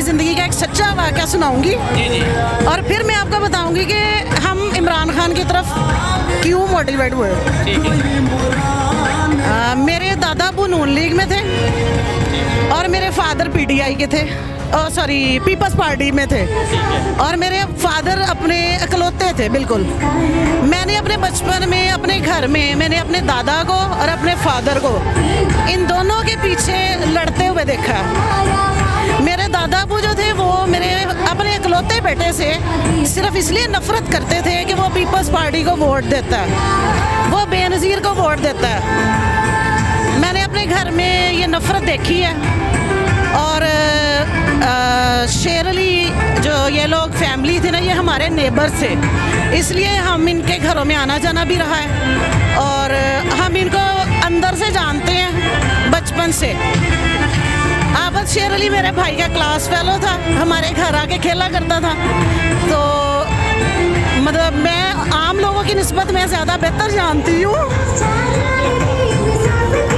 ज़िंदगी का एक सच्चा वाक़या सुनाऊंगी और फिर मैं आपको बताऊंगी कि हम इमरान खान की तरफ क्यों मोटिवेट हुए। मेरे दादा अबू नून लीग में थे और मेरे फादर पीटीआई के थे, सॉरी पीपल्स पार्टी में थे, और मेरे फादर अपने इकलौते थे बिल्कुल। मैंने अपने बचपन में अपने घर में मैंने अपने दादा को और अपने फादर को इन दोनों के पीछे लड़ते हुए देखा। मेरे दादा अबू जो थे वो मेरे अपने इकलौते बेटे से सिर्फ इसलिए नफरत करते थे कि वो पीपल्स पार्टी को वोट देता है, वो बेनज़ीर को वोट देता है। मैंने अपने घर में ये नफरत देखी है। और शेर अली जो ये लोग फैमिली थी ना, ये हमारे नेबर थे, इसलिए हम इनके घरों में आना जाना भी रहा है और हम इनको अंदर से जानते हैं बचपन से। आबद शेर अली मेरे भाई का क्लास फेलो था, हमारे घर आके खेला करता था। तो मतलब मैं आम लोगों की निस्बत में ज़्यादा बेहतर जानती हूँ।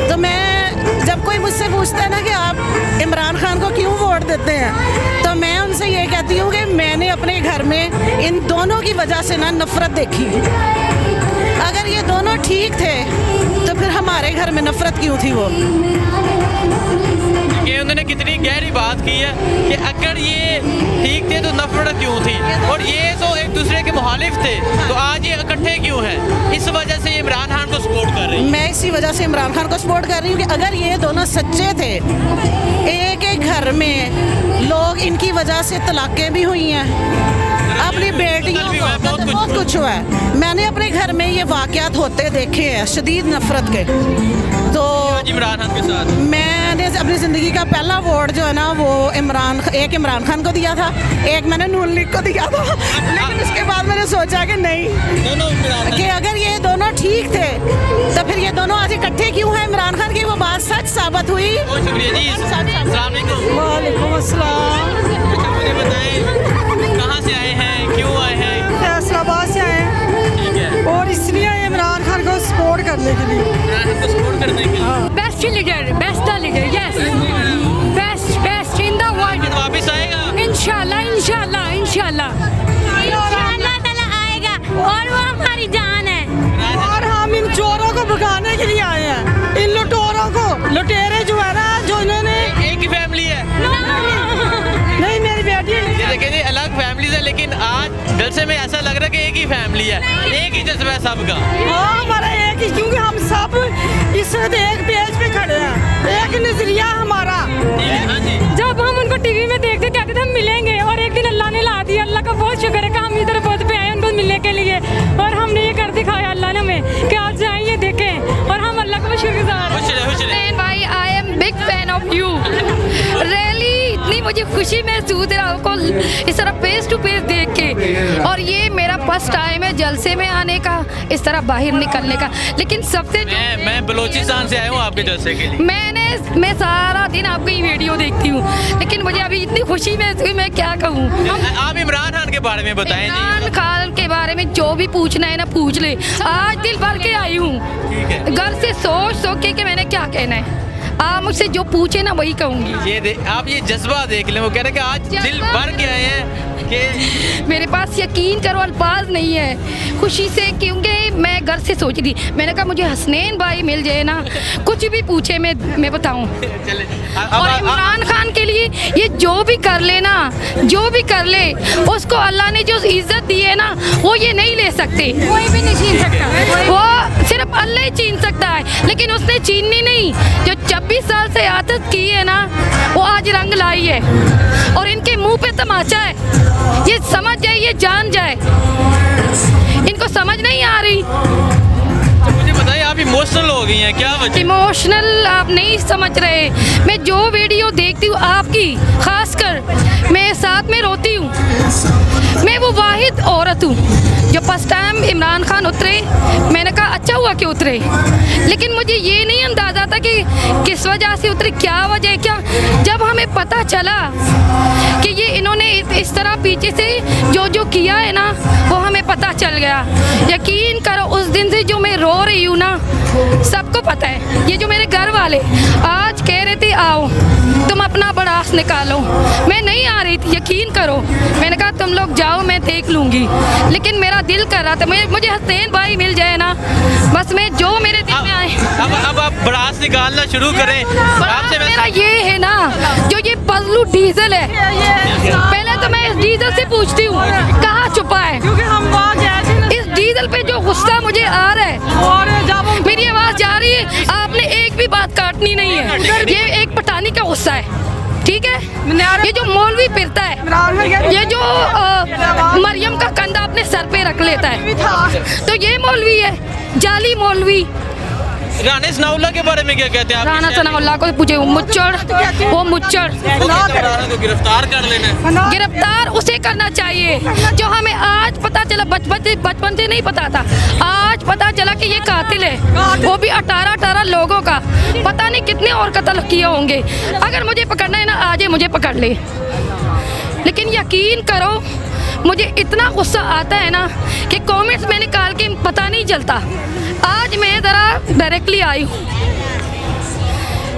तो मैं जब कोई मुझसे पूछता है ना कि आप इमरान खान को क्यों वोट देते हैं, तो मैं उनसे ये कहती हूँ कि मैंने अपने घर में इन दोनों की वजह से ना नफ़रत देखी। अगर ये दोनों ठीक थे तो फिर हमारे घर में नफ़रत क्यों थी? वो ये उन्होंने कितनी गहरी बात की है कि अगर ये ठीक थे तो नफरत क्यों थी, और ये तो एक दूसरे के मुखालिफ थे, तो आज ये इकट्ठे क्यों हैं? इस वजह से ये इमरान खान को सपोर्ट कर रही है। मैं इसी वजह से इमरान खान को सपोर्ट कर रही हूँ कि अगर ये दोनों सच्चे थे, एक एक घर में लोग इनकी वजह से तलाक़ें भी हुई हैं, अपनी बेटियों को बहुत कुछ हुआ है। मैंने अपने घर में ये वाक़यात होते देखे हैं शदीद नफरत के। तो इमरान खान के साथ मैंने अपनी ज़िंदगी का पहला वोट जो है ना वो एक इमरान खान को दिया था, एक मैंने नून लीग को दिया था। लेकिन उसके बाद मैंने सोचा कि नहीं, कि अगर ये दोनों ठीक थे तो फिर ये दोनों आज इकट्ठे क्यों हैं? इमरान खान की वो बात सच साबित हुई। बहुत शुक्रिया जी। वालेकुम अस्सलाम। मुझे बताएं कहाँ से आए हैं, क्यों आए हैं? फैसलाबाद से आए हैं। ठीक है। और इसलिए इमरान खान को सपोर्ट करने के लिए। इमरान खान को सपोर्ट करने के लिए। Best leader, yes, best in the world. वापस आएगा इंशाल्लाह ताला आएगा और वो हमारी जान है। और हम इन चोरों को भगाने के लिए आए हैं, इन लुटेरों को। लुटेरे जो है ना, जो इन्होंने एक ही फैमिली है। नहीं, मेरी बेटी ये देखिए जी, अलग फैमिलीज है, लेकिन आज जलसे में ऐसा लग रहा है कि एक ही फैमिली है, एक ही जज्बा है सबका। हाँ, हमारा एक ही, क्योंकि हम सब इस वक्त एक पेज पे खड़े हैं, एक नजरिया हमारा। हाँ जी। जब हम उनको टीवी में देखते कहते थे हम मिलेंगे, और एक दिन अल्लाह ने ला दिया। अल्लाह का बहुत शुक्र है कि हम इधर पद पे आए उनको मिलने के लिए, और हमने ये कर दिखाया अल्लाह ने हमें कि आज जाएं ये देखें, और हम अल्लाह का शुक्रगुजार हैं। भाई, I am big fan of you. Really इतनी मुझे खुशी महसूस है आपको इस तरह फेस टू फेस देख के, और ये मेरा फर्स्ट टाइम है जलसे में आने का, इस तरह बाहर निकलने का। लेकिन सबसे मैं बलूचिस्तान से आया हूँ आपके जलसे के लिए। मैं सारा दिन आपकी वीडियो देखती हूँ, लेकिन मुझे अभी इतनी खुशी महसूस, मैं क्या कहूँ। आप इमरान खान के बारे में बताएं जी। इमरान खान के बारे में जो भी पूछना है ना पूछ ले। आज दिल भर के आई हूँ, घर से सोच के कि मैंने क्या कहना है। आप मुझसे जो पूछे ना वही कहूँगी। आप ये जज्बा देख लें, वो कह रहे हैं कि आज दिल भर के आए हैं कि मेरे पास यकीन करो अल्फाज नहीं है खुशी से, क्योंकि मैं घर से सोची थी, मैंने कहा मुझे हसनैन भाई मिल जाए ना, कुछ भी पूछे मैं बताऊं। और इमरान खान के लिए ये जो भी कर ले ना, जो भी कर ले, उसको अल्लाह ने जो इज्जत दी है ना वो ये नहीं ले सकते, कोई भी नहीं छीन सकता, वो सिर्फ अल्लाह ही छीन सकता है। लेकिन उसने छीननी नहीं, जो 26 साल से आदत की है ना वो आज रंग लाई है, और इनके मुंह पे तमाचा है। ये समझ जाए, ये जान जाए, इनको समझ नहीं आ रही। तो मुझे बताइए, आप इमोशनल हो गई हैं, क्या वजह? इमोशनल आप नहीं समझ रहे। मैं जो वीडियो देखती हूँ आपकी, खासकर मैं साथ में रोती हूँ। मैं वो वाहिद औरत हूँ जो फर्स्ट टाइम इमरान खान उतरे, मैंने कहा अच्छा हुआ कि उतरे, लेकिन मुझे ये नहीं अंदाज़ा था कि किस वजह से उतरे, क्या वजह है क्या। जब हमें पता चला कि ये इन्होंने इस तरह पीछे से जो किया है ना वो हमें पता चल गया। यकीन करो उस दिन से जो मैं रो रही हूँ ना, सबको पता है। ये जो मेरे घर वाले आज कह रहे थे आओ तुम अपना बड़ास निकालो, मैं नहीं नहीं आ रही थी, यकीन करो। मैंने कहा तुम लोग जाओ, मैं देख लूँगी, लेकिन मेरा दिल कर रहा था मुझे हसनैन भाई मिल जाए ना, बस मैं जो मेरे दिल में आए। अब आप ब्रास निकालना शुरू करें। आपसे मैं मेरा ये है ना, जो ये पल्लू डीजल है, पहले तो मैं इस डीजल से पूछती हूँ कहाँ छुपा है, क्योंकि हम वहाँ गए थे ना, इस डीजल पे जो गुस्सा मुझे आ रहा है, और जब हम मेरी आवाज जा रही है, आपने एक भी बात काटनी नहीं है। ये एक पठानी का गुस्सा है, ठीक है। ये जो मौलवी फिरता है, ये जो मरियम का कंधा अपने सर पे रख लेता है, तो ये मौलवी है, जाली मौलवी। राना सनाउल्लाह के बारे में क्या कहते हैं आप? राना सनाउल्लाह को पूछे, वो मुच्चड़ को गिरफ्तार कर लेना है। गिरफ्तार उसे करना चाहिए जो हमें आज पता चला, बचपन से नहीं पता था, आज पता चला कि ये कातिल है, वो भी 18 लोगों का, पता नहीं कितने और कत्ल किए होंगे। अगर मुझे पकड़ना है ना, आज ही मुझे पकड़ ले, लेकिन यकीन करो मुझे इतना गुस्सा आता है ना कि कमेंट्स में निकाल के पता नहीं चलता। आज मैं ज़रा डायरेक्टली आई हूँ,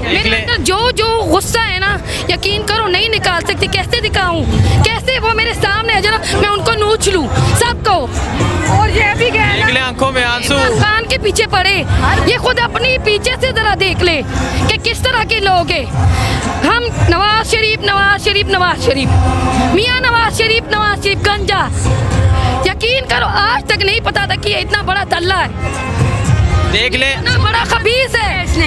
मेरे अंदर जो गुस्सा है ना, यकीन करो नहीं निकाल सकती। कैसे दिखाऊं, कैसे वो मेरे सामने है, जरा मैं उनको नोच लूं सबको। और ये भी देख ले आंखों में आंसू, कान के पीछे पड़े, ये खुद अपनी पीछे से जरा देख ले कि किस तरह के लोग हैं। हम नवाज शरीफ, मियाँ नवाज शरीफ गंजा, यकीन करो आज तक नहीं पता था कि ये इतना बड़ा दल्ला है, देख ले इतना बड़ा खबीस है इसने।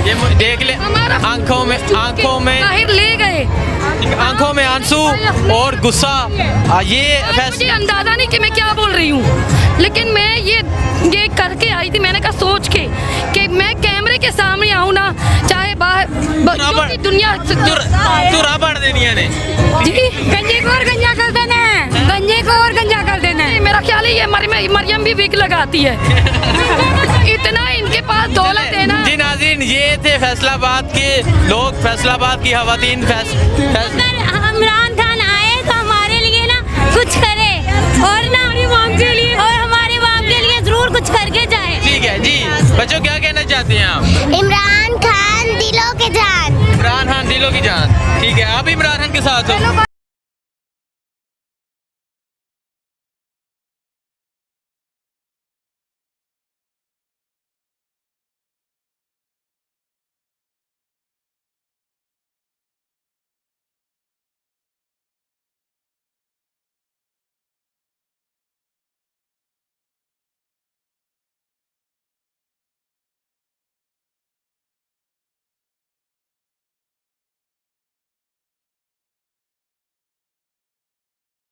ये देख ले आंखों में बाहर ले गए, आंखों में आंसू और गुस्सा। ये मुझे अंदाजा नहीं कि मैं क्या बोल रही हूँ, लेकिन मैं ये करके आई थी। मैंने कहा सोच के कि मैं कैमरे के सामने आऊँ ना, चाहे बाहर दुनिया तुरा बढ़ देनी है ने जी, गंजे को और गंजा कर देना है, गंजे को और गंजा कर देना है। मेरा ख्याल है ये मरियम भी विग लगाती है, इतना इनके पास दौलत है ना। जी नाज़रीन, ये थे फैसलाबाद के लोग, फैसलाबाद की खवातीन। इमरान खान आए तो हमारे लिए ना कुछ करे, और ना हमारे बाप के लिए, और हमारे बाप के लिए जरूर कुछ करके जाए। ठीक है जी, बच्चों क्या कहना चाहते हैं आप? इमरान खान दिलों के जान। इमरान खान दिलों की जान। ठीक है, आप इमरान खान के साथ हो?